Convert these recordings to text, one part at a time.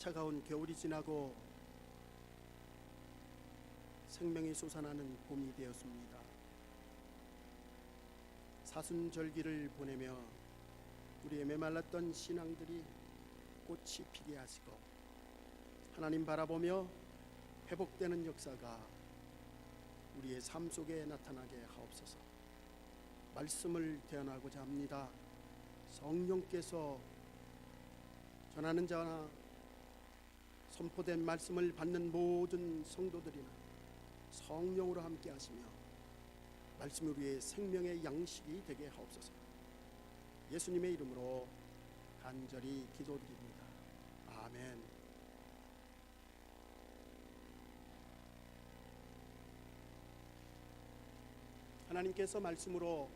차가운 겨울이 지나고 생명이 솟아나는 봄이 되었습니다. 사순절기를 보내며 우리의 메말랐던 신앙들이 꽃이 피게 하시고 하나님 바라보며 회복되는 역사가 우리의 삶 속에 나타나게 하옵소서. 말씀을 대언하고자 합니다. 성령께서 전하는 자나 선포된 말씀을 받는 모든 성도들이나 성령으로 함께 하시며 말씀이 우리의 생명의 양식이 되게 하옵소서. 예수님의 이름으로 간절히 기도드립니다. 아멘. 하나님께서 말씀으로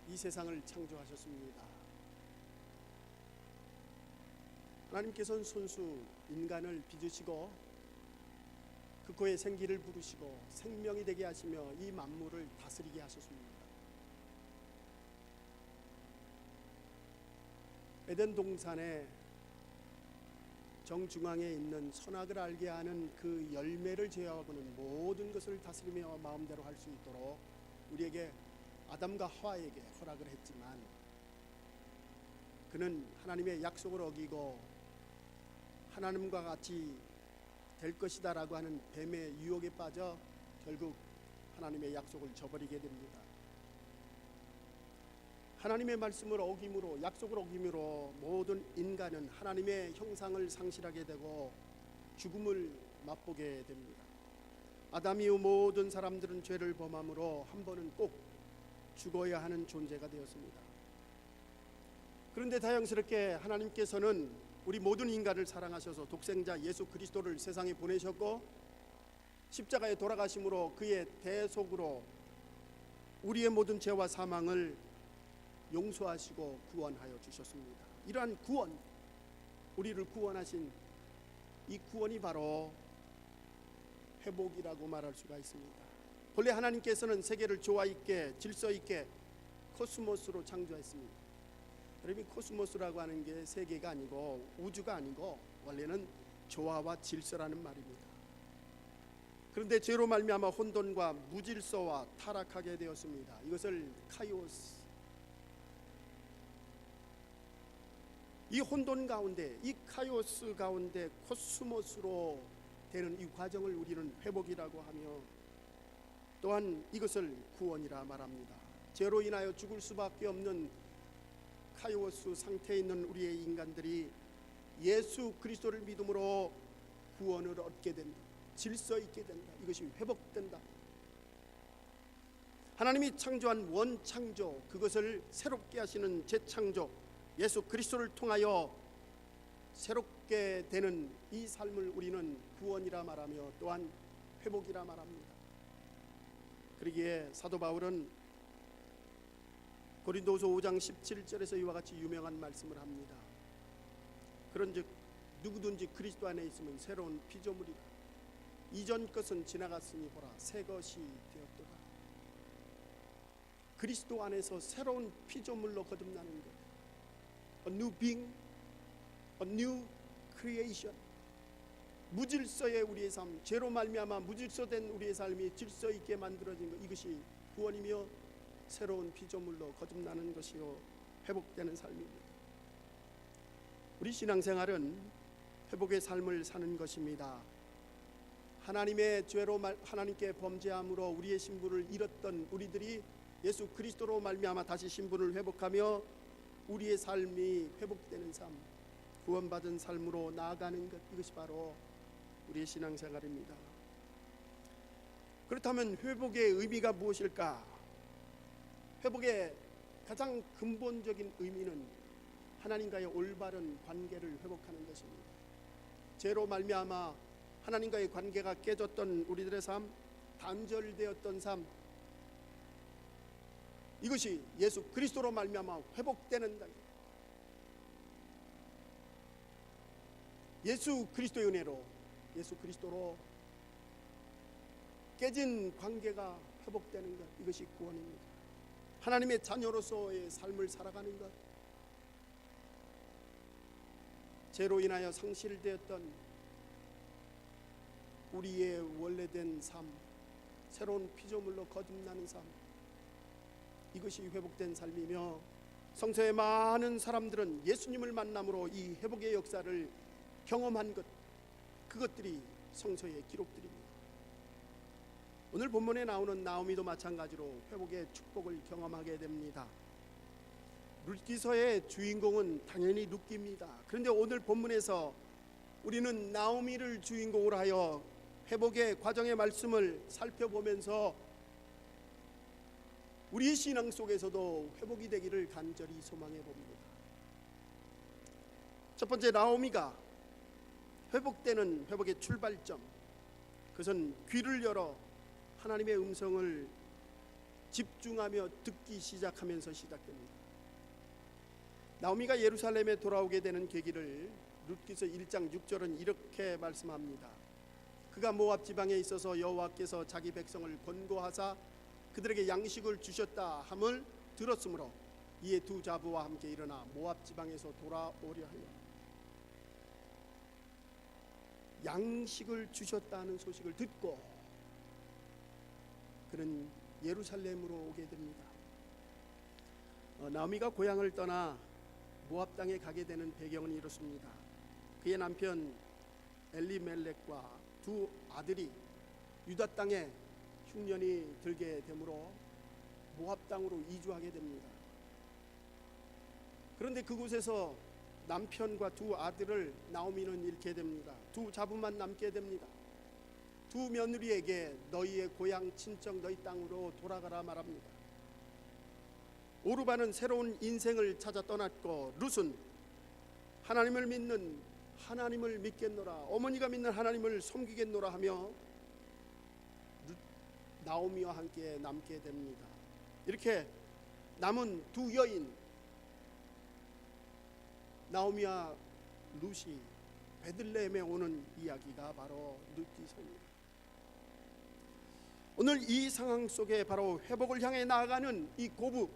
이 세상을 창조하셨습니다. 하나님께서는 손수 인간을 빚으시고 그 코에 생기를 부르시고 생명이 되게 하시며 이 만물을 다스리게 하셨습니다. 에덴 동산에 정중앙에 있는 선악을 알게 하는 그 열매를 제어하고는 모든 것을 다스리며 마음대로 할 수 있도록 우리에게 아담과 하와에게 허락을 했지만 그는 하나님의 약속을 어기고 하나님과 같이 될 것이다 라고 하는 뱀의 유혹에 빠져 결국 하나님의 약속을 저버리게 됩니다. 하나님의 말씀을 어김으로, 약속을 어김으로 모든 인간은 하나님의 형상을 상실하게 되고 죽음을 맛보게 됩니다. 아담 이후 모든 사람들은 죄를 범함으로 한 번은 꼭 죽어야 하는 존재가 되었습니다. 그런데 다행스럽게 하나님께서는 우리 모든 인간을 사랑하셔서 독생자 예수 그리스도를 세상에 보내셨고 십자가에 돌아가심으로 그의 대속으로 우리의 모든 죄와 사망을 용서하시고 구원하여 주셨습니다. 이러한 구원, 우리를 구원하신 이 구원이 바로 회복이라고 말할 수가 있습니다. 본래 하나님께서는 세계를 조화 있게 질서 있게 코스모스로 창조했습니다. 여러분, 코스모스라고 하는 게 세계가 아니고 우주가 아니고 원래는 조화와 질서라는 말입니다. 그런데 죄로 말미암아 혼돈과 무질서와 타락하게 되었습니다. 이것을 카이오스, 이 혼돈 가운데, 이 카이오스 가운데 코스모스로 되는 이 과정을 우리는 회복이라고 하며 또한 이것을 구원이라 말합니다. 죄로 인하여 죽을 수밖에 없는 카이오스 상태에 있는 우리의 인간들이 예수 그리스도를 믿음으로 구원을 얻게 된다. 질서 있게 된다. 이것이 회복된다. 하나님이 창조한 원창조, 그것을 새롭게 하시는 재창조, 예수 그리스도를 통하여 새롭게 되는 이 삶을 우리는 구원이라 말하며 또한 회복이라 말합니다. 그러기에 사도 바울은 고린도서 5장 17절에서 이와 같이 유명한 말씀을 합니다. 그런즉 누구든지 그리스도 안에 있으면 새로운 피조물이라. 이전 것은 지나갔으니 보라 새 것이 되었도다. 그리스도 안에서 새로운 피조물로 거듭나는 것, A new being, A new creation. 무질서의 우리의 삶, 죄로 말미암아 무질서된 우리의 삶이 질서 있게 만들어진 것, 이것이 구원이며 새로운 피조물로 거듭나는 것이요 회복되는 삶입니다. 우리 신앙생활은 회복의 삶을 사는 것입니다. 하나님의 죄로 하나님께 범죄함으로 우리의 신분을 잃었던 우리들이 예수 그리스도로 말미암아 다시 신분을 회복하며 우리의 삶이 회복되는 삶, 구원받은 삶으로 나아가는 것, 이것이 바로 우리의 신앙생활입니다. 그렇다면 회복의 의미가 무엇일까? 회복의 가장 근본적인 의미는 하나님과의 올바른 관계를 회복하는 것입니다. 죄로 말미암아 하나님과의 관계가 깨졌던 우리들의 삶, 단절되었던 삶, 이것이 예수 그리스도로 말미암아 회복되는 날, 예수 그리스도의 은혜로, 예수 그리스도로 깨진 관계가 회복되는 것, 이것이 구원입니다. 하나님의 자녀로서의 삶을 살아가는 것, 죄로 인하여 상실되었던 우리의 원래된 삶, 새로운 피조물로 거듭나는 삶, 이것이 회복된 삶이며, 성서의 많은 사람들은 예수님을 만남으로 이 회복의 역사를 경험한 것, 그것들이 성서의 기록들입니다. 오늘 본문에 나오는 나오미도 마찬가지로 회복의 축복을 경험하게 됩니다. 룻기서의 주인공은 당연히 룻기입니다. 그런데 오늘 본문에서 우리는 나오미를 주인공으로 하여 회복의 과정의 말씀을 살펴보면서 우리의 신앙 속에서도 회복이 되기를 간절히 소망해 봅니다. 첫 번째, 나오미가 회복되는 회복의 출발점, 그것은 귀를 열어 하나님의 음성을 집중하며 듣기 시작하면서 시작됩니다. 나오미가 예루살렘에 돌아오게 되는 계기를 룻기서 1장 6절은 이렇게 말씀합니다. 그가 모압 지방에 있어서 여호와께서 자기 백성을 권고하사 그들에게 양식을 주셨다 함을 들었으므로 이에 두 자부와 함께 일어나 모압 지방에서 돌아오려 하여, 양식을 주셨다는 소식을 듣고 그는 예루살렘으로 오게 됩니다. 나오미가 고향을 떠나 모압 땅에 가게 되는 배경은 이렇습니다. 그의 남편 엘리멜렉과 두 아들이 유다 땅에 흉년이 들게 되므로 모압 땅으로 이주하게 됩니다. 그런데 그곳에서 남편과 두 아들을 나오미는 잃게 됩니다. 두 자부만 남게 됩니다. 두 며느리에게 너희의 고향 친정 너희 땅으로 돌아가라 말합니다. 오르바는 새로운 인생을 찾아 떠났고 룻은 하나님을 믿는 하나님을 믿겠노라, 어머니가 믿는 하나님을 섬기겠노라 하며 나오미와 함께 남게 됩니다. 이렇게 남은 두 여인 나오미와 룻이 베들레헴에 오는 이야기가 바로 룻기서입니다. 오늘 이 상황 속에 바로 회복을 향해 나아가는 이 고부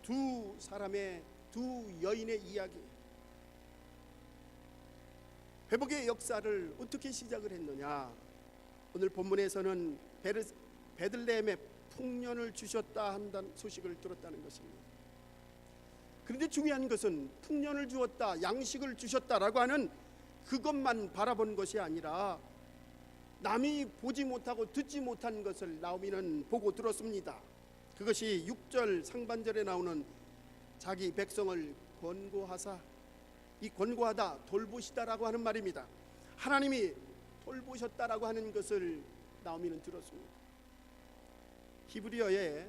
두 사람의, 두 여인의 이야기, 회복의 역사를 어떻게 시작을 했느냐, 오늘 본문에서는 베들레헴에 풍년을 주셨다 한다는 소식을 들었다는 것입니다. 그런데 중요한 것은 풍년을 주었다, 양식을 주셨다라고 하는 그것만 바라본 것이 아니라 남이 보지 못하고 듣지 못한 것을 나오미는 보고 들었습니다. 그것이 6절 상반절에 나오는 자기 백성을 권고하사, 이 권고하다, 돌보시다라고 하는 말입니다. 하나님이 돌보셨다라고 하는 것을 나오미는 들었습니다. 히브리어에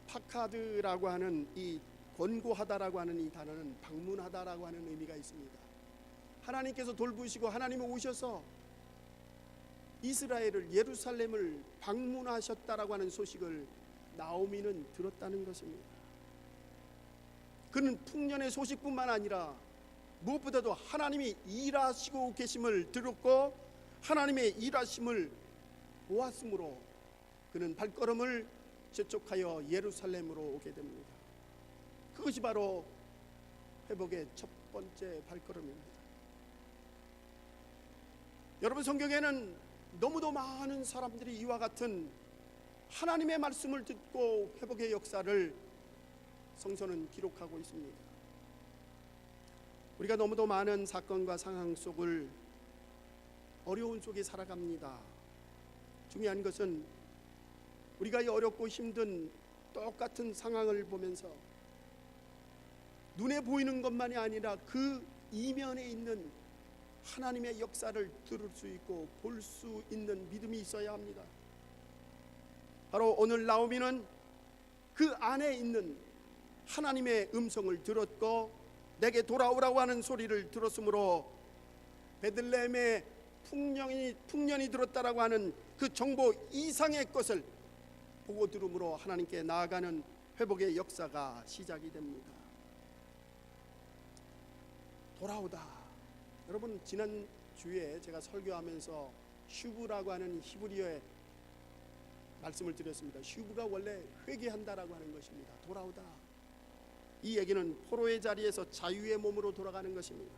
파카드라고 하는 이 권고하다라고 하는 이 단어는 방문하다라고 하는 의미가 있습니다. 하나님께서 돌보시고 하나님이 오셔서 이스라엘을, 예루살렘을 방문하셨다라고 하는 소식을 나오미는 들었다는 것입니다. 그는 풍년의 소식뿐만 아니라 무엇보다도 하나님이 일하시고 계심을 들었고 하나님의 일하심을 보았으므로 그는 발걸음을 재촉하여 예루살렘으로 오게 됩니다. 그것이 바로 회복의 첫 번째 발걸음입니다. 여러분, 성경에는 너무도 많은 사람들이 이와 같은 하나님의 말씀을 듣고 회복의 역사를 성서는 기록하고 있습니다. 우리가 너무도 많은 사건과 상황 속을 어려운 속에 살아갑니다. 중요한 것은 우리가 이 어렵고 힘든 똑같은 상황을 보면서 눈에 보이는 것만이 아니라 그 이면에 있는 하나님의 역사를 들을 수 있고 볼 수 있는 믿음이 있어야 합니다. 바로 오늘 나오미는 그 안에 있는 하나님의 음성을 들었고 내게 돌아오라고 하는 소리를 들었으므로 베들레헴에 풍년이 들었다라고 하는 그 정보 이상의 것을 보고 들음으로 하나님께 나아가는 회복의 역사가 시작이 됩니다. 돌아오다. 여러분, 지난 주에 제가 설교하면서 슈브라고 하는 히브리어의 말씀을 드렸습니다. 슈브가 원래 회개한다라고 하는 것입니다. 돌아오다. 이 얘기는 포로의 자리에서 자유의 몸으로 돌아가는 것입니다.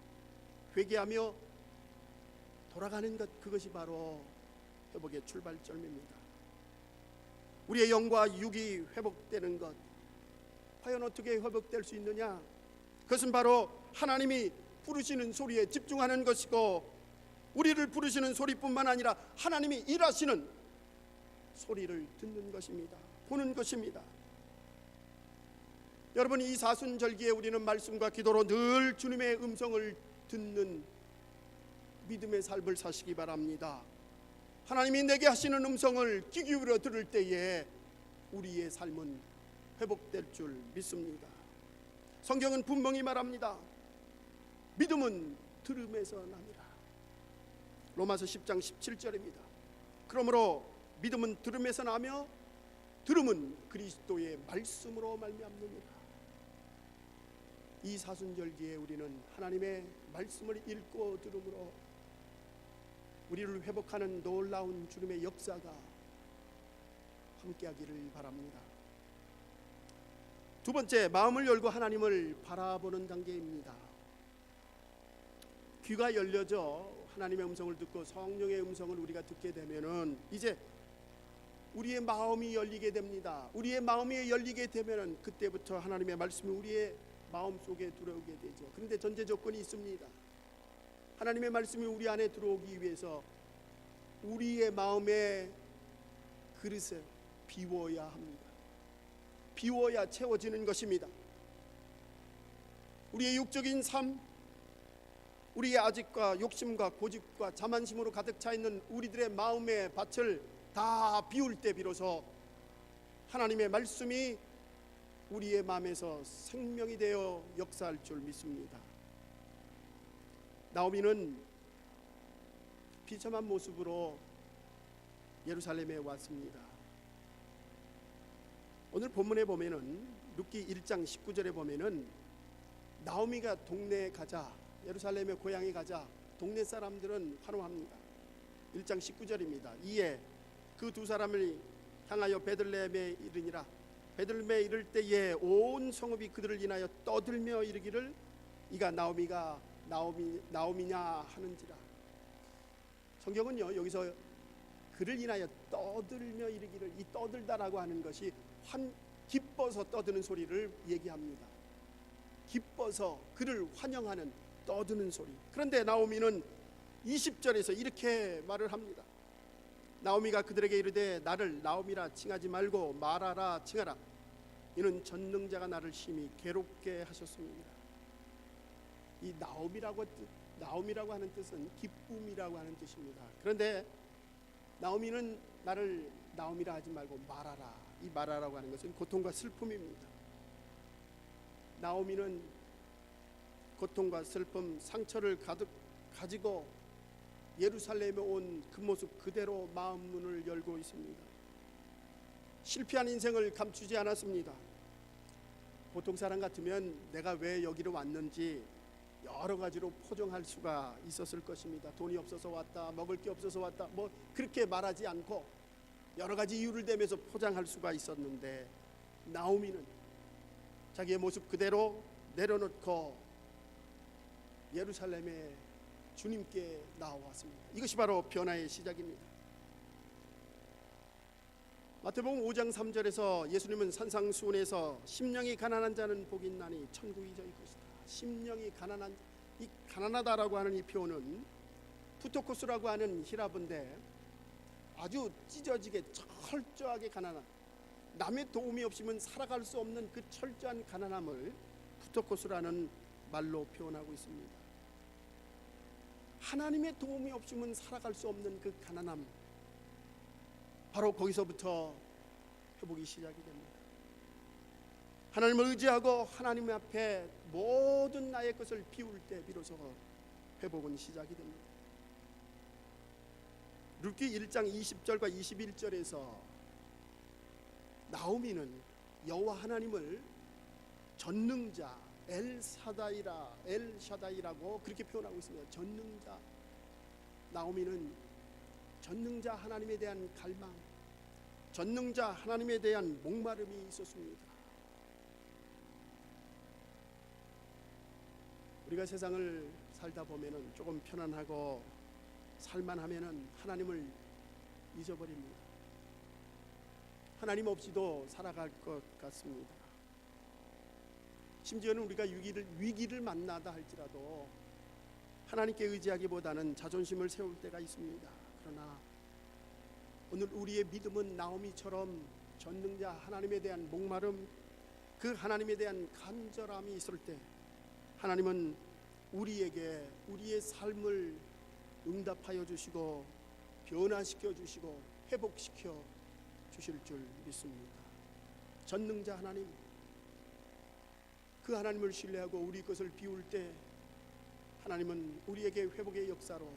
회개하며 돌아가는 것, 그것이 바로 회복의 출발점입니다. 우리의 영과 육이 회복되는 것, 과연 어떻게 회복될 수 있느냐? 그것은 바로 하나님이 부르시는 소리에 집중하는 것이고, 우리를 부르시는 소리뿐만 아니라 하나님이 일하시는 소리를 듣는 것입니다. 보는 것입니다. 여러분, 이 사순절기에 우리는 말씀과 기도로 늘 주님의 음성을 듣는 믿음의 삶을 사시기 바랍니다. 하나님이 내게 하시는 음성을 귀 기울여 들을 때에 우리의 삶은 회복될 줄 믿습니다. 성경은 분명히 말합니다. 믿음은 들음에서 나니라. 로마서 10장 17절입니다. 그러므로 믿음은 들음에서 나며 들음은 그리스도의 말씀으로 말미암느니라. 이 사순절기에 우리는 하나님의 말씀을 읽고 들음으로 우리를 회복하는 놀라운 주님의 역사가 함께하기를 바랍니다. 두 번째, 마음을 열고 하나님을 바라보는 단계입니다. 귀가 열려져 하나님의 음성을 듣고 성령의 음성을 우리가 듣게 되면은 이제 우리의 마음이 열리게 됩니다. 우리의 마음이 열리게 되면은 그때부터 하나님의 말씀이 우리의 마음 속에 들어오게 되죠. 그런데 전제 조건이 있습니다. 하나님의 말씀이 우리 안에 들어오기 위해서 우리의 마음의 그릇을 비워야 합니다. 비워야 채워지는 것입니다. 우리의 육적인 삶, 우리의 아집과 욕심과 고집과 자만심으로 가득 차 있는 우리들의 마음의 밭을 다 비울 때 비로소 하나님의 말씀이 우리의 마음에서 생명이 되어 역사할 줄 믿습니다. 나오미는 비참한 모습으로 예루살렘에 왔습니다. 오늘 본문에 보면은 룻기 1장 19절에 보면은 나오미가 동네에 가자, 예루살렘에 고향에 가자, 동네 사람들은 환호합니다. 1장 19절입니다. 이에 그 두 사람을 향하여 베들레헴에 이르니라. 베들레헴에 이를 때에 온 성읍이 그들을 인하여 떠들며 이르기를 이가 나오미냐 하는지라. 성경은요, 여기서 그를 인하여 떠들며 이르기를, 이 떠들다라고 하는 것이 기뻐서 떠드는 소리를 얘기합니다. 기뻐서 그를 환영하는 떠드는 소리. 그런데 나오미는 20절에서 이렇게 말을 합니다. 나오미가 그들에게 이르되 나를 나오미라 칭하지 말고 마라라 칭하라. 이는 전능자가 나를 심히 괴롭게 하셨습니다. 이 나오미라고 하는 뜻은 기쁨이라고 하는 뜻입니다. 그런데 나오미는 나를 나오미라 하지 말고 마라라. 이 마라라고 하는 것은 고통과 슬픔입니다. 나오미는 고통과 슬픔, 상처를 가득 가지고 예루살렘에 온 그 모습 그대로 마음 문을 열고 있습니다. 실패한 인생을 감추지 않았습니다. 보통 사람 같으면 내가 왜 여기로 왔는지 여러 가지로 포장할 수가 있었을 것입니다. 돈이 없어서 왔다, 먹을 게 없어서 왔다, 뭐 그렇게 말하지 않고 여러 가지 이유를 대면서 포장할 수가 있었는데, 나오미는 자기의 모습 그대로 내려놓고 예루살렘에 주님께 나와왔습니다. 이것이 바로 변화의 시작입니다. 마태복음 5장 3절에서 예수님은 산상수훈에서 심령이 가난한 자는 복이 있나니 천국이 저희 것이다. 심령이 가난한, 이 가난하다라고 하는 이 표현은 푸토코스라고 하는 히라브인데 아주 찢어지게 철저하게 가난한, 남의 도움이 없이면 살아갈 수 없는 그 철저한 가난함을 푸토코스라는 말로 표현하고 있습니다. 하나님의 도움이 없이면 살아갈 수 없는 그 가난함, 바로 거기서부터 회복이 시작이 됩니다. 하나님을 의지하고 하나님 앞에 모든 나의 것을 비울 때 비로소 회복은 시작이 됩니다. 룻기 1장 20절과 21절에서 나오미는 여호와 하나님을 전능자 엘샤다이라고 그렇게 표현하고 있습니다. 전능자. 나오미는 전능자 하나님에 대한 갈망, 전능자 하나님에 대한 목마름이 있었습니다. 우리가 세상을 살다 보면은 조금 편안하고 살만하면은 하나님을 잊어버립니다. 하나님 없이도 살아갈 것 같습니다. 심지어는 우리가 위기를 만나다 할지라도 하나님께 의지하기보다는 자존심을 세울 때가 있습니다. 그러나 오늘 우리의 믿음은 나오미처럼 전능자 하나님에 대한 목마름, 그 하나님에 대한 간절함이 있을 때 하나님은 우리에게 우리의 삶을 응답하여 주시고 변화시켜 주시고 회복시켜 주실 줄 믿습니다. 전능자 하나님, 그 하나님을 신뢰하고 우리 것을 비울 때 하나님은 우리에게 회복의 역사로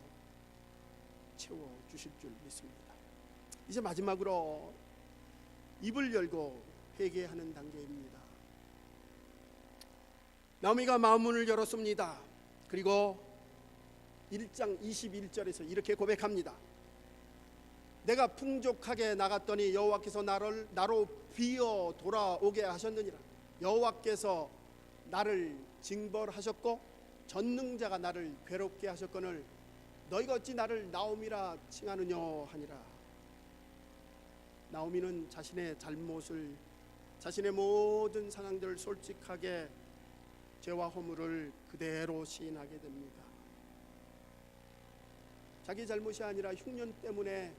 채워 주실 줄 믿습니다. 이제 마지막으로 입을 열고 회개하는 단계입니다. 나오미가 마음문을 열었습니다. 그리고 1장 21절에서 이렇게 고백합니다. 내가 풍족하게 나갔더니 여호와께서 나로 비어 돌아오게 하셨느니라. 여호와께서 나를 징벌하셨고 전능자가 나를 괴롭게 하셨거늘 너희가 어찌 나를 나오미라 칭하느냐 하니라. 나오미는 자신의 잘못을, 자신의 모든 상황들을 솔직하게 죄와 허물을 그대로 시인하게 됩니다. 자기 잘못이 아니라 흉년 때문에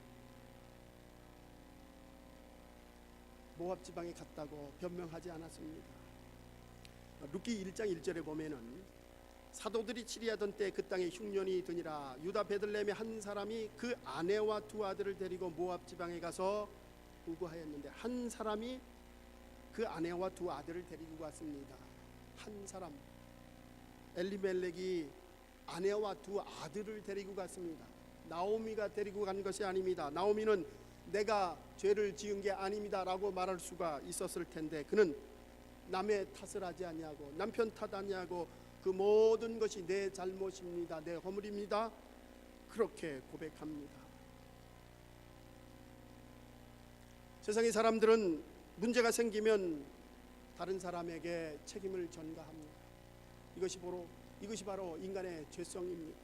모압 지방에 갔다고 변명하지 않았습니다. 룻기 1장 1절에 보면은 사도들이 치리하던 때 그 땅에 흉년이 드니라. 유다 베들레헴의 한 사람이 그 아내와 두 아들을 데리고 모압 지방에 가서 부고하였는데, 한 사람이 그 아내와 두 아들을 데리고 갔습니다. 한 사람, 엘리멜렉이 아내와 두 아들을 데리고 갔습니다. 나오미가 데리고 간 것이 아닙니다. 나오미는 내가 죄를 지은 게 아닙니다 라고 말할 수가 있었을 텐데, 그는 남의 탓을 하지 아니하고 남편 탓 아니하고 그 모든 것이 내 잘못입니다, 내 허물입니다, 그렇게 고백합니다. 세상의 사람들은 문제가 생기면 다른 사람에게 책임을 전가합니다. 이것이 바로 인간의 죄성입니다.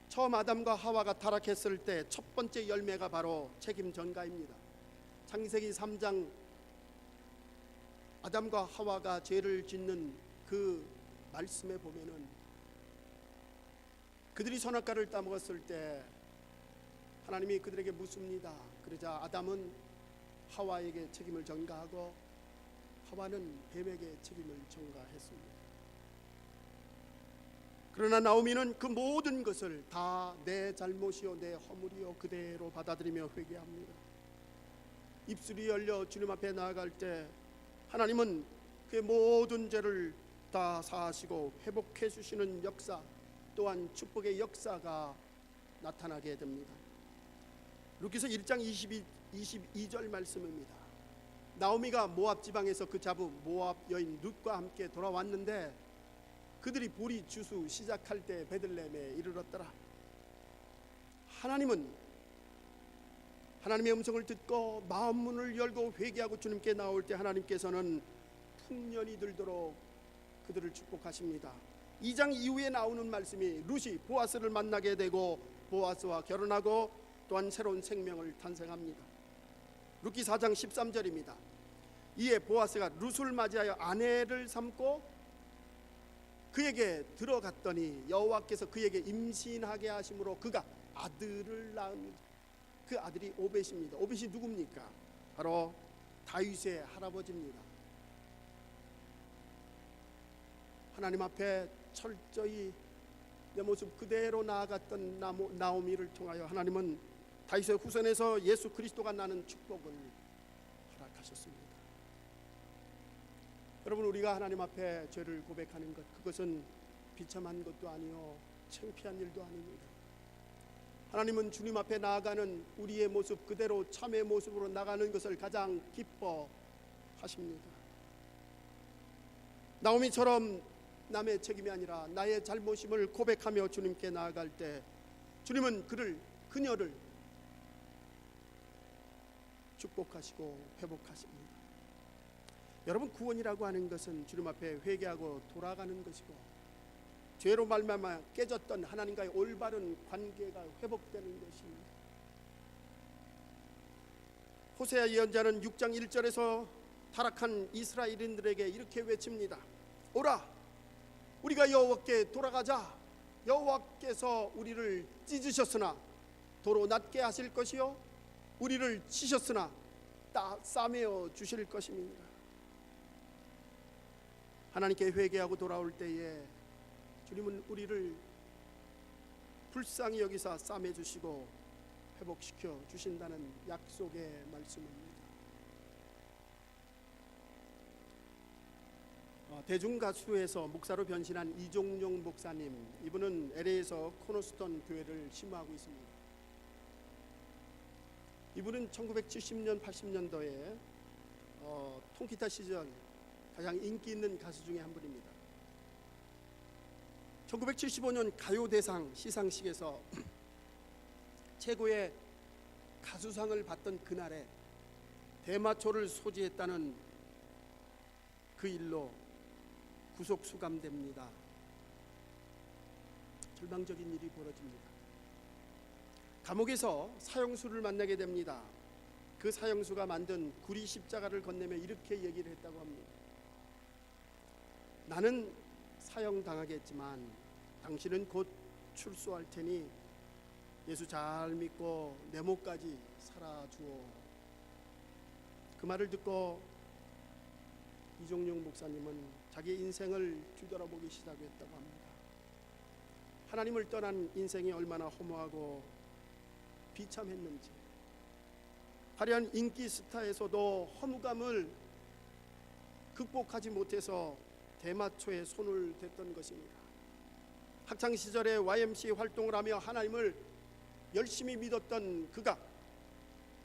처음 아담과 하와가 타락했을 때 첫 번째 열매가 바로 책임 전가입니다. 창세기 3장 아담과 하와가 죄를 짓는 그 말씀에 보면은 그들이 선악과를 따먹었을 때 하나님이 그들에게 묻습니다. 그러자 아담은 하와에게 책임을 전가하고 하와는 뱀에게 책임을 전가했습니다. 그러나 나오미는 그 모든 것을 다 내 잘못이요 내 허물이요 그대로 받아들이며 회개합니다. 입술이 열려 주님 앞에 나아갈 때 하나님은 그의 모든 죄를 다 사하시고 회복해 주시는 역사, 또한 축복의 역사가 나타나게 됩니다. 룻기서 1장 22절 말씀입니다. 나오미가 모압 지방에서 그 자부 모압 여인 룻과 함께 돌아왔는데 그들이 보리 주수 시작할 때 베들레헴에 이르렀더라. 하나님은 하나님의 음성을 듣고 마음 문을 열고 회개하고 주님께 나올 때 하나님께서는 풍년이 들도록 그들을 축복하십니다. 2장 이후에 나오는 말씀이 룻이 보아스를 만나게 되고 보아스와 결혼하고 또한 새로운 생명을 탄생합니다. 룻기 4장 13절입니다. 이에 보아스가 룻을 맞이하여 아내를 삼고 그에게 들어갔더니 여호와께서 그에게 임신하게 하심으로 그가 아들을 낳습니다. 그 아들이 오벳입니다. 오벳이 누굽니까? 바로 다윗의 할아버지입니다. 하나님 앞에 철저히 내 모습 그대로 나아갔던 나오미를 통하여 하나님은 다윗의 후손에서 예수 그리스도가 나는 축복을 허락하셨습니다. 여러분, 우리가 하나님 앞에 죄를 고백하는 것, 그것은 비참한 것도 아니요 창피한 일도 아닙니다. 하나님은 주님 앞에 나아가는 우리의 모습 그대로 참의 모습으로 나가는 것을 가장 기뻐하십니다. 나오미처럼 남의 책임이 아니라 나의 잘못임을 고백하며 주님께 나아갈 때 주님은 그녀를 축복하시고 회복하십니다. 여러분, 구원이라고 하는 것은 주님 앞에 회개하고 돌아가는 것이고, 죄로 말미암아 깨졌던 하나님과의 올바른 관계가 회복되는 것입니다. 호세아 예언자는 6장 1절에서 타락한 이스라엘인들에게 이렇게 외칩니다. 오라, 우리가 여호와께 돌아가자. 여호와께서 우리를 찢으셨으나 도로 낮게 하실 것이요, 우리를 치셨으나 싸매어 주실 것입니다. 하나님께 회개하고 돌아올 때에 주님은 우리를 불쌍히 여기사 싸매 주시고 회복시켜 주신다는 약속의 말씀입니다. 대중가수에서 목사로 변신한 이종용 목사님, 이분은 LA에서 코너스톤 교회를 심호하고 있습니다. 이분은 1970년 80년도에 통기타 시절 가장 인기 있는 가수 중에 한 분입니다. 1975년 가요대상 시상식에서 최고의 가수상을 받던 그날에 대마초를 소지했다는 그 일로 구속 수감됩니다. 절망적인 일이 벌어집니다. 감옥에서 사형수를 만나게 됩니다. 그 사형수가 만든 구리 십자가를 건네며 이렇게 얘기를 했다고 합니다. 나는 사형당하겠지만 당신은 곧 출소할 테니 예수 잘 믿고 내 목까지 살아주오. 그 말을 듣고 이종용 목사님은 자기 인생을 뒤돌아보기 시작했다고 합니다. 하나님을 떠난 인생이 얼마나 허무하고 비참했는지, 화려한 인기 스타에서도 허무감을 극복하지 못해서 대마초에 손을 댔던 것입니다. 학창시절에 YMCA 활동을 하며 하나님을 열심히 믿었던 그가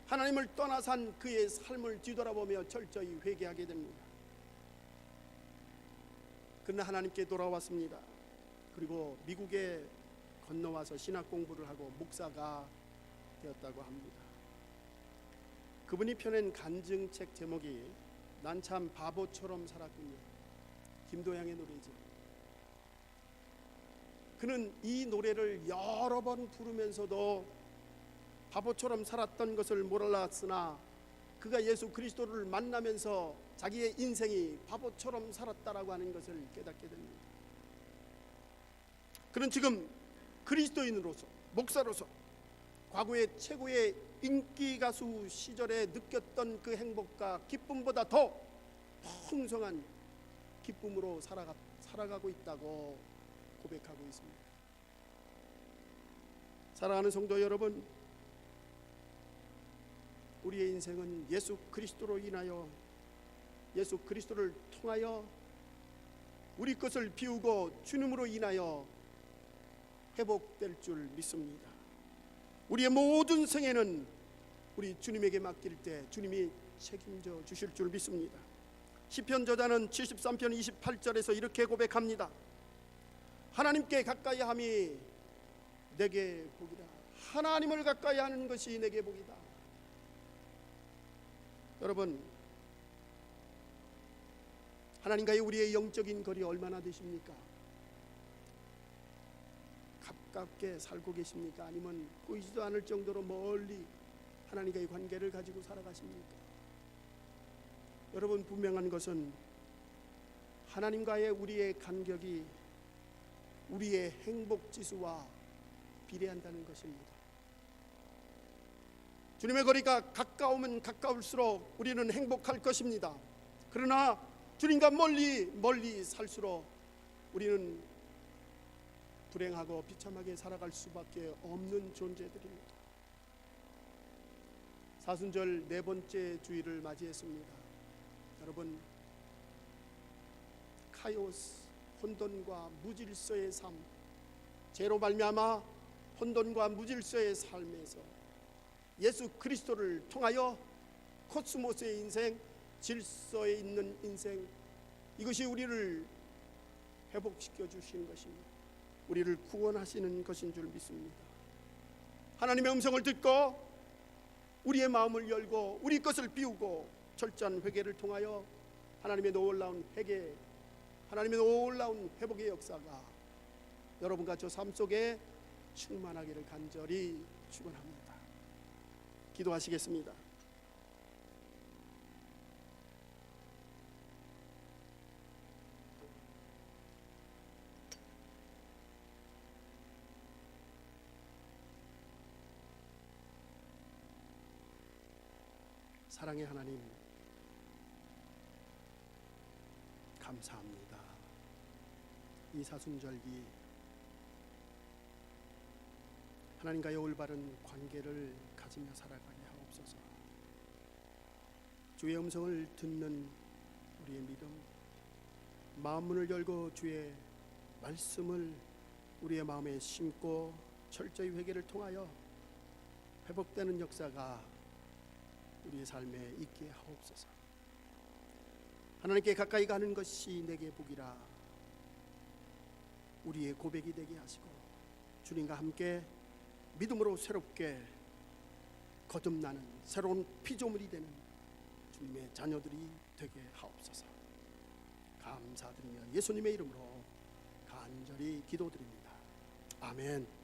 하나님을 떠나 산 그의 삶을 뒤돌아보며 철저히 회개하게 됩니다. 그러나 하나님께 돌아왔습니다. 그리고 미국에 건너와서 신학 공부를 하고 목사가 되었다고 합니다. 그분이 펴낸 간증책 제목이 난 참 바보처럼 살았군요. 김도양의 노래죠. 그는 이 노래를 여러 번 부르면서도 바보처럼 살았던 것을 몰랐으나 그가 예수 그리스도를 만나면서 자기의 인생이 바보처럼 살았다라고 하는 것을 깨닫게 됩니다. 그는 지금 그리스도인으로서, 목사로서 과거의 최고의 인기 가수 시절에 느꼈던 그 행복과 기쁨보다 더 풍성한 기쁨으로 살아가고 있다고 고백하고 있습니다. 사랑하는 성도 여러분, 우리의 인생은 예수 그리스도로 인하여, 예수 그리스도를 통하여 우리 것을 비우고 주님으로 인하여 회복될 줄 믿습니다. 우리의 모든 생애는 우리 주님에게 맡길 때 주님이 책임져 주실 줄 믿습니다. 시편 저자는 73편 28절에서 이렇게 고백합니다. 하나님께 가까이 함이 내게 복이다. 하나님을 가까이 하는 것이 내게 복이다. 여러분, 하나님과의 우리의 영적인 거리 얼마나 되십니까? 가깝게 살고 계십니까? 아니면 보이지도 않을 정도로 멀리 하나님과의 관계를 가지고 살아가십니까? 여러분, 분명한 것은 하나님과의 우리의 간격이 우리의 행복지수와 비례한다는 것입니다. 주님의 거리가 가까우면 가까울수록 우리는 행복할 것입니다. 그러나 주님과 멀리 살수록 우리는 불행하고 비참하게 살아갈 수밖에 없는 존재들입니다. 사순절 네 번째 주일을 맞이했습니다. 여러분, 카오스, 혼돈과 무질서의 삶, 죄로 말미암아 혼돈과 무질서의 삶에서 예수 그리스도를 통하여 코스모스의 인생, 질서에 있는 인생, 이것이 우리를 회복시켜 주시는 것입니다. 우리를 구원하시는 것인 줄 믿습니다. 하나님의 음성을 듣고 우리의 마음을 열고 우리 것을 비우고 철저한 회개를 통하여 하나님의 놀라운 회개, 하나님의 놀라운 회복의 역사가 여러분과 저 삶 속에 충만하기를 간절히 축원합니다. 기도하시겠습니다. 사랑의 하나님, 감사합니다. 이 사순절기 하나님과의 올바른 관계를 가지며 살아가게 하옵소서. 주의 음성을 듣는 우리의 믿음, 마음 문을 열고 주의 말씀을 우리의 마음에 심고 철저히 회개를 통하여 회복되는 역사가 우리의 삶에 있게 하옵소서. 하나님께 가까이 가는 것이 내게 복이라 우리의 고백이 되게 하시고 주님과 함께 믿음으로 새롭게 거듭나는 새로운 피조물이 되는 주님의 자녀들이 되게 하옵소서. 감사드리며 예수님의 이름으로 간절히 기도드립니다. 아멘.